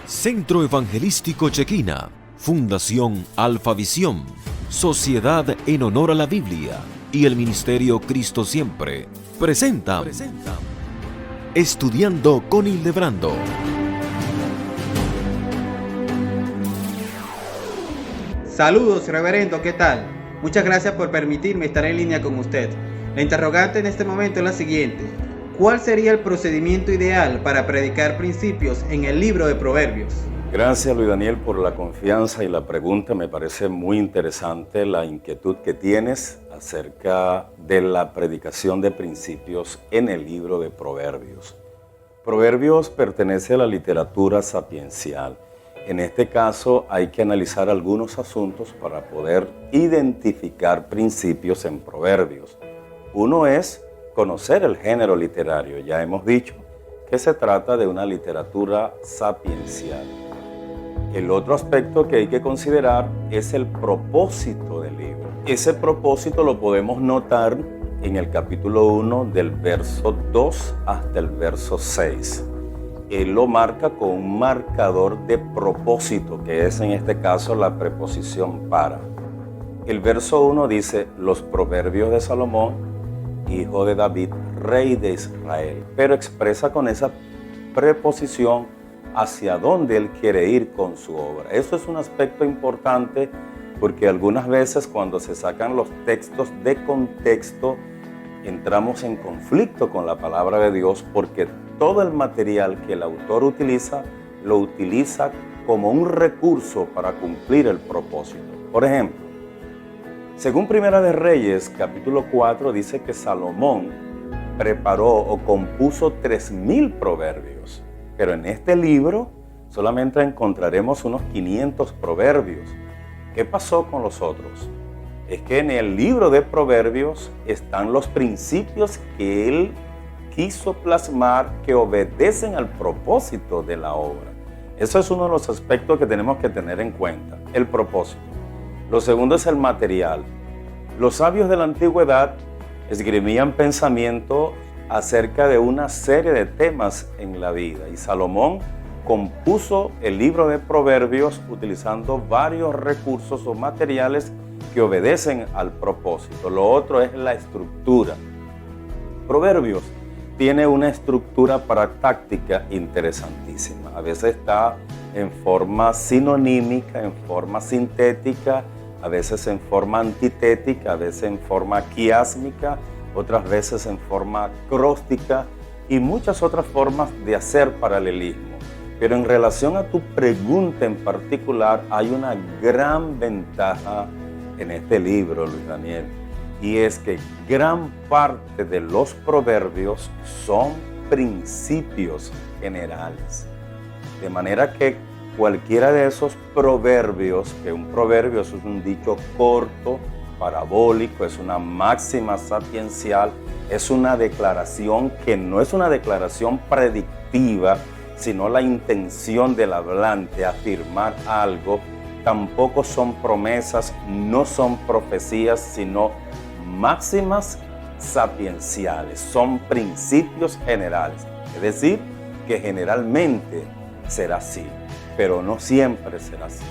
Centro Evangelístico Chequina, Fundación Alfavisión, Sociedad en Honor a la Biblia y el Ministerio Cristo Siempre presentan Estudiando con Hildebrando. Saludos, reverendo, ¿qué tal? Muchas gracias por permitirme estar en línea con usted. La interrogante en este momento es la siguiente: ¿cuál sería el procedimiento ideal para predicar principios en el libro de Proverbios? Gracias, Luis Daniel, por la confianza y la pregunta. Me parece muy interesante la inquietud que tienes acerca de la predicación de principios en el libro de Proverbios. Proverbios pertenece a la literatura sapiencial. En este caso hay que analizar algunos asuntos para poder identificar principios en Proverbios. Uno es conocer el género literario. Ya hemos dicho que se trata de una literatura sapiencial. El otro aspecto que hay que considerar es el propósito del libro. Ese propósito lo podemos notar en el capítulo 1 del verso 2 hasta el verso 6. Él lo marca con un marcador de propósito, que es en este caso la preposición para. El verso 1 dice: los proverbios de Salomón, hijo de David, rey de Israel, pero expresa con esa preposición hacia dónde él quiere ir con su obra. Eso es un aspecto importante porque algunas veces cuando se sacan los textos de contexto entramos en conflicto con la palabra de Dios, porque todo el material que el autor utiliza lo utiliza como un recurso para cumplir el propósito. Por ejemplo, según Primera de Reyes, capítulo 4, dice que Salomón preparó o compuso 3,000 proverbios. Pero en este libro solamente encontraremos unos 500 proverbios. ¿Qué pasó con los otros? Es que en el libro de Proverbios están los principios que él quiso plasmar, que obedecen al propósito de la obra. Eso es uno de los aspectos que tenemos que tener en cuenta, el propósito. Lo segundo es el material. Los sabios de la antigüedad esgrimían pensamiento acerca de una serie de temas en la vida, y Salomón compuso el libro de Proverbios utilizando varios recursos o materiales que obedecen al propósito. Lo otro es la estructura. Proverbios tiene una estructura paratáctica interesantísima. A veces está en forma sinonímica, en forma sintética, a veces en forma antitética, a veces en forma quiásmica, otras veces en forma acróstica y muchas otras formas de hacer paralelismo. Pero en relación a tu pregunta en particular, hay una gran ventaja en este libro, Luis Daniel, y es que gran parte de los proverbios son principios generales. De manera que cualquiera de esos proverbios, que un proverbio es un dicho corto, parabólico, es una máxima sapiencial, es una declaración que no es una declaración predictiva, sino la intención del hablante afirmar algo. Tampoco son promesas, no son profecías, sino máximas sapienciales, son principios generales. Es decir, que generalmente será así, pero no siempre será así.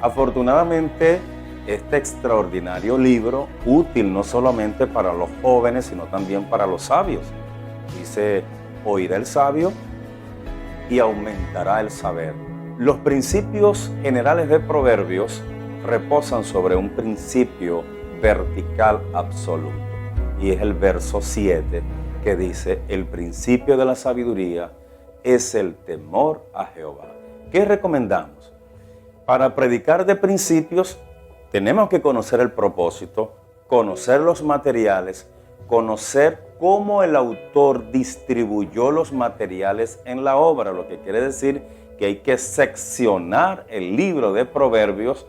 Afortunadamente, este extraordinario libro, útil no solamente para los jóvenes, sino también para los sabios. Dice: oirá el sabio y aumentará el saber. Los principios generales de Proverbios reposan sobre un principio vertical absoluto. Y es el verso 7 que dice: el principio de la sabiduría es el temor a Jehová. ¿Qué recomendamos? Para predicar de principios tenemos que conocer el propósito, conocer los materiales, conocer cómo el autor distribuyó los materiales en la obra, lo que quiere decir que hay que seccionar el libro de Proverbios.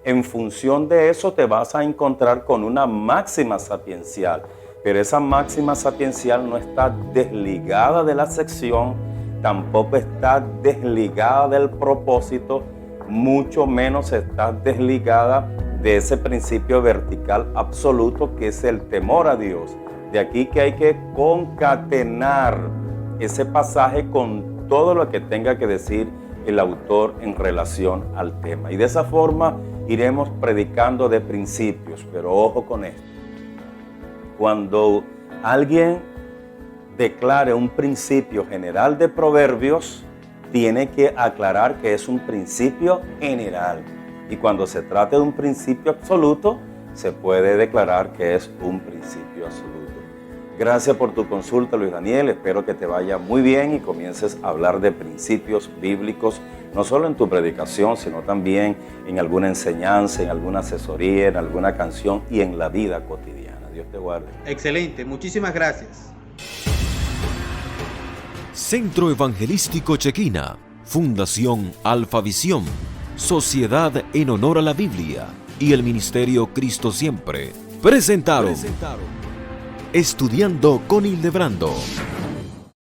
En función de eso te vas a encontrar con una máxima sapiencial, pero esa máxima sapiencial no está desligada de la sección, tampoco está desligada del propósito, mucho menos está desligada de ese principio vertical absoluto que es el temor a Dios. De aquí que hay que concatenar ese pasaje con todo lo que tenga que decir el autor en relación al tema. Y de esa forma iremos predicando de principios, pero ojo con esto. Cuando alguien declare un principio general de Proverbios, tiene que aclarar que es un principio general. Y cuando se trate de un principio absoluto, se puede declarar que es un principio absoluto. Gracias por tu consulta, Luis Daniel. Espero que te vaya muy bien y comiences a hablar de principios bíblicos, no solo en tu predicación, sino también en alguna enseñanza, en alguna asesoría, en alguna canción y en la vida cotidiana. Dios te guarde. Excelente, muchísimas gracias. Centro Evangelístico Chequina, Fundación Alfavisión, Sociedad en Honor a la Biblia y el Ministerio Cristo Siempre presentaron Estudiando con Hildebrando.